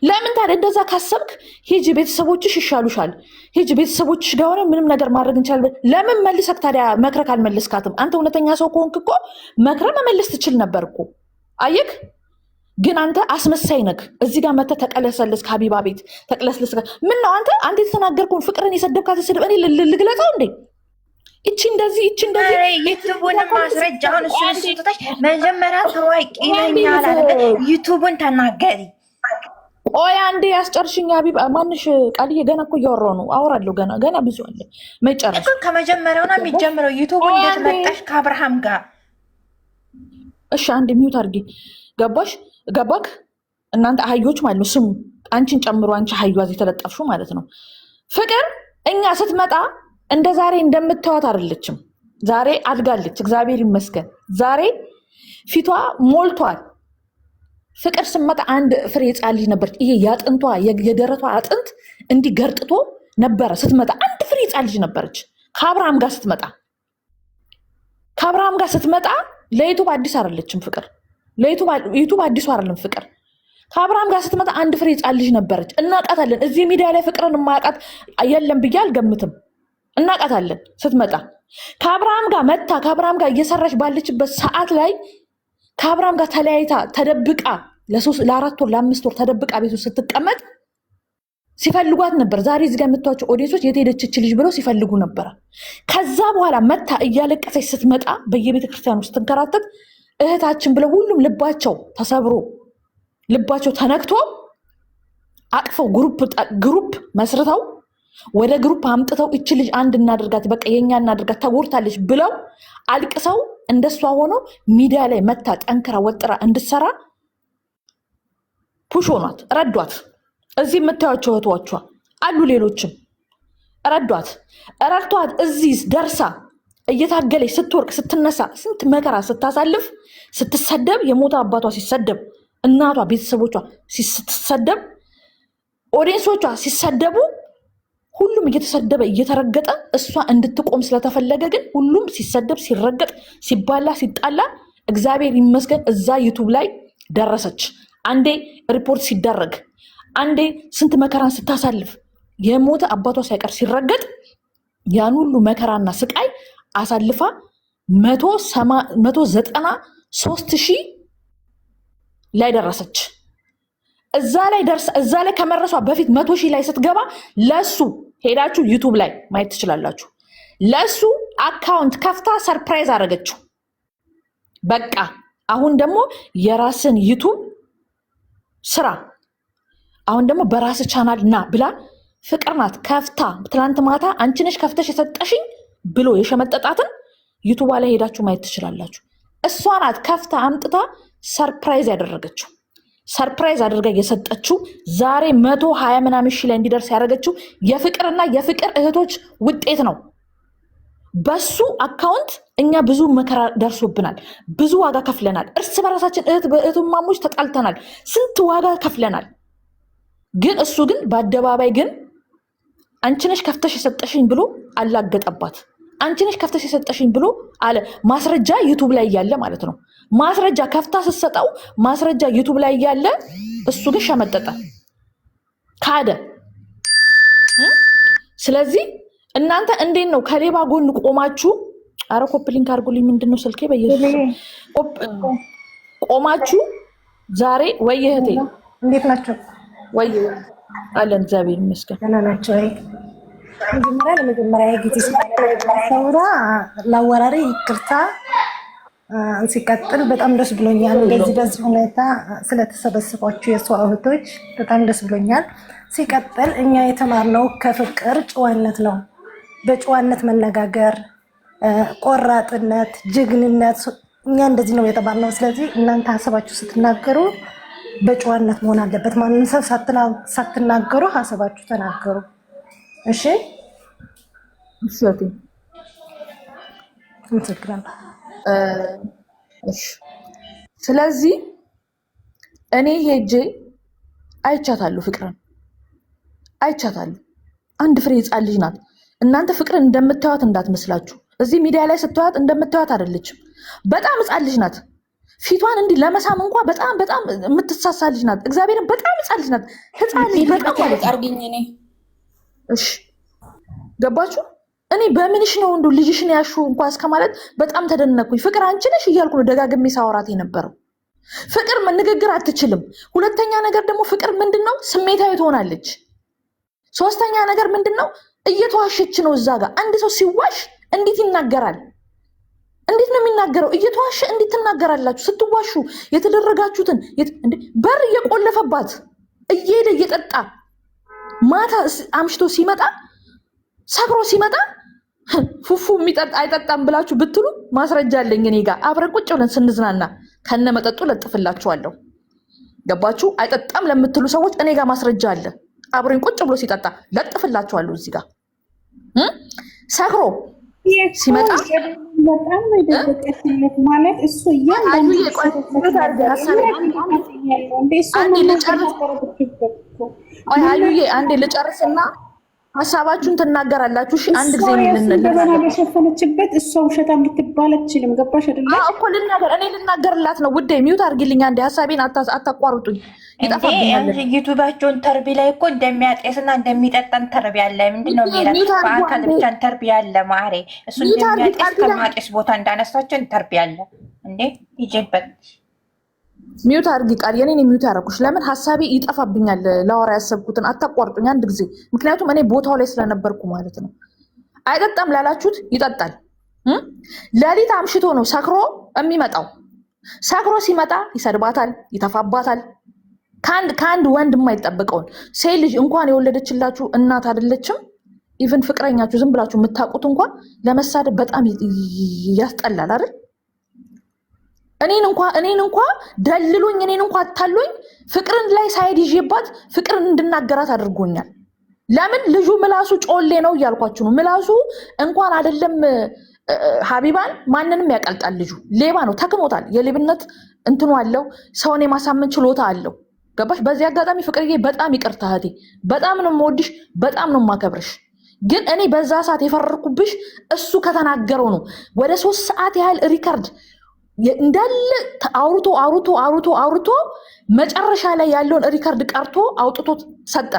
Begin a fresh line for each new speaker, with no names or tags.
ለምን ታዲያ እንደዛ ካሰብክ ሂጂ፣ ቤተሰቦችሽ ይሻሉሻል። ሂጂ ቤተሰቦችሽ ጋር ሆነ ምንም ነገር ማድረግ እንችላለን። ለምን መልሰክ ታዲያ መክረክ አልመለስካትም? አንተ እውነተኛ ሰው ከሆንክ እኮ መክረ መመለስ ትችል ነበር እኮ አየክ። ግን አንተ አስመሳይ ነክ። እዚህ ጋር መተህ ተቀለሰልስ ከሀቢባ ቤት ተቀለስልስ። ምን ነው አንተ የተናገርከውን ፍቅርን የሰደብካት ስድብ እኔ ልግለጸው እንዴ? እቺ እንደዚህ
ዩቱቡን ማስረጃውን እሱን ስጥተሽ መጀመሪያ ታዋቂ ነኝ አላለ ዩቱቡን ተናገሪ።
ቆይ አንዴ ያስጨርሽኝ ሀቢባ። ማንሽ ቃልዬ ገና እኮ እያወራሁ ነው። አወራለሁ ገና ብዙ አለ መጨረሻ
እኮ ከመጀመሪያውና የሚጀምረው ዩቱቡ እንዴት መጣሽ ከአብርሃም ጋር?
እሺ አንዴ ሚውት አድርጊ። ገባክ? እናንተ አህዮች ማለት ነው። ስሙ አንቺን ጨምሮ አንቺ አህያ እዚህ ተለጠፍሹ ማለት ነው። ፍቅር እኛ ስትመጣ እንደ ዛሬ እንደምታዩት አይደለችም። ዛሬ አድጋለች፣ እግዚአብሔር ይመስገን። ዛሬ ፊቷ ሞልቷል። ፍቅር ስትመጣ አንድ ፍሬ ሕፃን ልጅ ነበረች። ይሄ ያጥንቷ የደረቷ አጥንት እንዲህ ገርጥቶ ነበረ ስትመጣ። አንድ ፍሬ ሕፃን ልጅ ነበረች። ከአብርሃም ጋር ስትመጣ ለዩቱብ አዲስ አይደለችም ፍቅር። ለዩቱብ አዲሱ አይደለም ፍቅር። ከአብርሃም ጋር ስትመጣ አንድ ፍሬ ሕፃን ልጅ ነበረች። እናውቃታለን። እዚህ ሚዲያ ላይ ፍቅርን የማያውቃት የለም ብዬ አልገምትም። እናውቃታለን። ስትመጣ ከአብርሃም ጋር መታ ከአብርሃም ጋር እየሰራች ባለችበት ሰዓት ላይ ከአብርሃም ጋር ተለያይታ ተደብቃ ለ4 ወር ለ5 ወር ተደብቃ ቤቱ ስትቀመጥ ሲፈልጓት ነበር። ዛሬ እዚህ ጋር የምታዩቸው ኦዲየንሶች የት ሄደች እች ልጅ ብለው ሲፈልጉ ነበረ። ከዛ በኋላ መታ እያለቀሰች ስትመጣ በየቤተ ክርስቲያኑ ስትንከራተት እህታችን ብለው ሁሉም ልባቸው ተሰብሮ ልባቸው ተነክቶ አቅፈው ግሩፕ መስርተው ወደ ግሩፕ አምጥተው እች ልጅ አንድ እናድርጋት፣ በቃ የኛ እናድርጋት፣ ተጎድታለች ብለው አልቅሰው እንደሷ ሆነው ሚዲያ ላይ መታ ጠንክራ ወጥራ እንድትሰራ ፑሽ ሆኗት ረዷት። እዚህ የምታዩቸው እህቶቿ አሉ፣ ሌሎችም ረድቷት እዚህ ደርሳ እየታገለች ስትወርቅ ስትነሳ ስንት መከራ ስታሳልፍ ስትሰደብ፣ የሞተ አባቷ ሲሰደብ፣ እናቷ ቤተሰቦቿ ስትሰደብ፣ ኦዲየንሶቿ ሲሰደቡ፣ ሁሉም እየተሰደበ እየተረገጠ እሷ እንድትቆም ስለተፈለገ ግን ሁሉም ሲሰደብ ሲረገጥ ሲባላ ሲጣላ እግዚአብሔር ይመስገን እዛ ዩቱብ ላይ ደረሰች። አንዴ ሪፖርት ሲደረግ፣ አንዴ ስንት መከራን ስታሳልፍ፣ የሞተ አባቷ ሳይቀር ሲረገጥ ያን ሁሉ መከራና ስቃይ አሳልፋ 193,000 ላይ ደረሰች። እዛ ላይ ከመረሷ በፊት 100,000 ላይ ስትገባ ለሱ ሄዳችሁ ዩቱብ ላይ ማየት ትችላላችሁ። ለሱ አካውንት ከፍታ ሰርፕራይዝ አደረገችው። በቃ አሁን ደግሞ የራስን ዩቱብ ስራ፣ አሁን ደግሞ በራስ ቻናል ና ብላ ፍቅር ናት ከፍታ። ትናንት ማታ አንቺ ነሽ ከፍተሽ የሰጠሽኝ ብሎ የሸመጠጣትን ዩቱብ ላይ ሄዳችሁ ማየት ትችላላችሁ። እሷ ናት ከፍታ አምጥታ ሰርፕራይዝ ያደረገችው። ሰርፕራይዝ አድርጋ የሰጠችው ዛሬ 120 ምናምን ሺህ ላይ እንዲደርስ ያደረገችው የፍቅርና የፍቅር እህቶች ውጤት ነው። በሱ አካውንት እኛ ብዙ መከራ ደርሶብናል፣ ብዙ ዋጋ ከፍለናል። እርስ በራሳችን እህትማሞች ተጣልተናል፣ ስንት ዋጋ ከፍለናል። ግን እሱ ግን በአደባባይ ግን አንቺ ነሽ ከፍተሽ የሰጠሽኝ ብሎ አላገጠባት። አንቺ ነሽ ከፍተሽ የሰጠሽኝ ብሎ አለ። ማስረጃ ዩቱብ ላይ እያለ ማለት ነው። ማስረጃ ከፍታ ስትሰጠው ማስረጃ ዩቱብ ላይ እያለ እሱ ግን ሸመጠጠ፣ ካደ። ስለዚህ እናንተ እንዴት ነው ከሌባ ጎን ቆማችሁ? አረ ኮፕሊንክ አድርጉልኝ። ምንድነው ስልኬ በየሱስ ቆማችሁ ዛሬ? ወይ እህቴ
እንዴት ናቸው?
ወይ አለን እግዚአብሔር ይመስገን
ደህና ናቸው። ለመጀመሪያ ጊዜ ሰውራ ለአወራሪ ይቅርታ። ሲቀጥል በጣም ደስ ብሎኛል። እንደዚህ በዚህ ሁኔታ ስለተሰበሰባችሁ የሷ እህቶች በጣም ደስ ብሎኛል። ሲቀጥል እኛ የተማርነው ከፍቅር ጨዋነት ነው። በጨዋነት መነጋገር፣ ቆራጥነት፣ ጀግንነት እኛ እንደዚህ ነው የተማርነው። ስለዚህ እናንተ ሀሳባችሁ ስትናገሩ በጨዋነት መሆን አለበት። ማንም ሰው ሳትናገሩ ሀሳባችሁ ተናገሩ። እሺ
ስለዚህ እኔ ሄጄ አይቻታለሁ፣ ፍቅርን አይቻታለሁ። አንድ ፍሬ ሕፃን ልጅ ናት። እናንተ ፍቅርን እንደምታዩት እንዳትመስላችሁ። እዚህ ሚዲያ ላይ ስትዋት እንደምታዩት አይደለችም። በጣም ሕፃን ልጅ ናት። ፊቷን እንዲህ ለመሳም እንኳን በጣም የምትሳሳ ልጅ ናት። እግዚአብሔርን በጣም ህፃን ልጅ ናት። ህፃን ልጅ በጣም
አርግኝ እኔ
እሺ ገባችሁ? እኔ በምንሽ ነው እንዱ ልጅሽን ያሹ እንኳን እስከማለት በጣም ተደነኩኝ። ፍቅር አንቺ ነሽ እያልኩ ነው ደጋግሜ ሳወራት የነበረው። ፍቅር ንግግር አትችልም። ሁለተኛ ነገር ደግሞ ፍቅር ምንድነው ስሜታዊ ትሆናለች። ሶስተኛ ነገር ምንድነው እየተዋሸች ነው። እዛ ጋር አንድ ሰው ሲዋሽ እንዴት ይናገራል? እንዴት ነው የሚናገረው? እየተዋሸ እንዴት ትናገራላችሁ? ስትዋሹ የተደረጋችሁትን በር እየቆለፈባት እየሄደ እየጠጣ ማታ አምሽቶ ሲመጣ ሰክሮ ሲመጣ ፉፉ የሚጠጣ አይጠጣም ብላችሁ ብትሉ ማስረጃ አለኝ እኔ ጋር። አብረን ቁጭ ብለን ስንዝናና ከነ መጠጡ ለጥፍላችኋለሁ። ገባችሁ? አይጠጣም ለምትሉ ሰዎች እኔ ጋር ማስረጃ አለ። አብረን ቁጭ ብሎ ሲጠጣ ለጥፍላችኋለሁ እዚህ ጋር። ሰክሮ ሲመጣ
በጣም ይደረቀለት ማለት እሱ
አንዴ ልጨርስና ሀሳባችሁን ትናገራላችሁ። እሺ አንድ ጊዜ
በሸፈነችበት እሷ ውሸታም ልትባል አትችልም። ገባሽ አይደለ?
እኮ እኔ ልናገርላት ነው። ውዴ ሚውት አድርጊልኝ አንዴ። ሀሳቤን አታቋርጡኝ፣ ይጠፋብኛል።
ዩቱባቸውን ተርቢ ላይ እኮ እንደሚያጤስና እንደሚጠጣን ተርቢ አለ። ምንድነው የሚላት? በአካል ብቻን ተርቢ አለ ማሬ። እሱ እንደሚያጤስ ከማጤስ ቦታ እንዳነሳቸው ተርቢ አለ እንዴ። ይጀበት
ሚውት አድርጊ ቃል። የኔን ሚውት ያደረኩሽ ለምን ሀሳቤ ይጠፋብኛል። ላወራ ያሰብኩትን አታቋርጡኝ አንድ ጊዜ። ምክንያቱም እኔ ቦታው ላይ ስለነበርኩ ማለት ነው። አይጠጣም ላላችሁት ይጠጣል። ሌሊት አምሽቶ ነው ሰክሮ የሚመጣው። ሰክሮ ሲመጣ ይሰድባታል፣ ይተፋባታል። ከአንድ ወንድ የማይጠብቀውን ሴት ልጅ እንኳን የወለደችላችሁ እናት አይደለችም፣ ኢቭን ፍቅረኛችሁ ዝም ብላችሁ የምታውቁት እንኳን ለመሳደብ በጣም ያስጠላል አይደል? እኔን እንኳ ደልሎኝ እኔን እንኳ አታሎኝ ፍቅርን ላይ ሳይድ ይዤባት ፍቅርን እንድናገራት አድርጎኛል። ለምን? ልጁ ምላሱ ጮሌ ነው እያልኳችሁ ነው። ምላሱ እንኳን አይደለም ሀቢባን ማንንም ያቀልጣል። ልጁ ሌባ ነው፣ ተክኖታል። የሌብነት እንትኑ አለው፣ ሰውን የማሳመን ችሎታ አለው። ገባሽ? በዚህ አጋጣሚ ፍቅርዬ በጣም ይቅርታ እህቴ፣ በጣም ነው የምወድሽ፣ በጣም ነው የማከብርሽ። ግን እኔ በዛ ሰዓት የፈረርኩብሽ እሱ ከተናገረው ነው። ወደ 3 ሰዓት ያህል ሪከርድ እንዳለ አውርቶ መጨረሻ ላይ ያለውን ሪከርድ ቀርቶ አውጥቶ ሰጠ።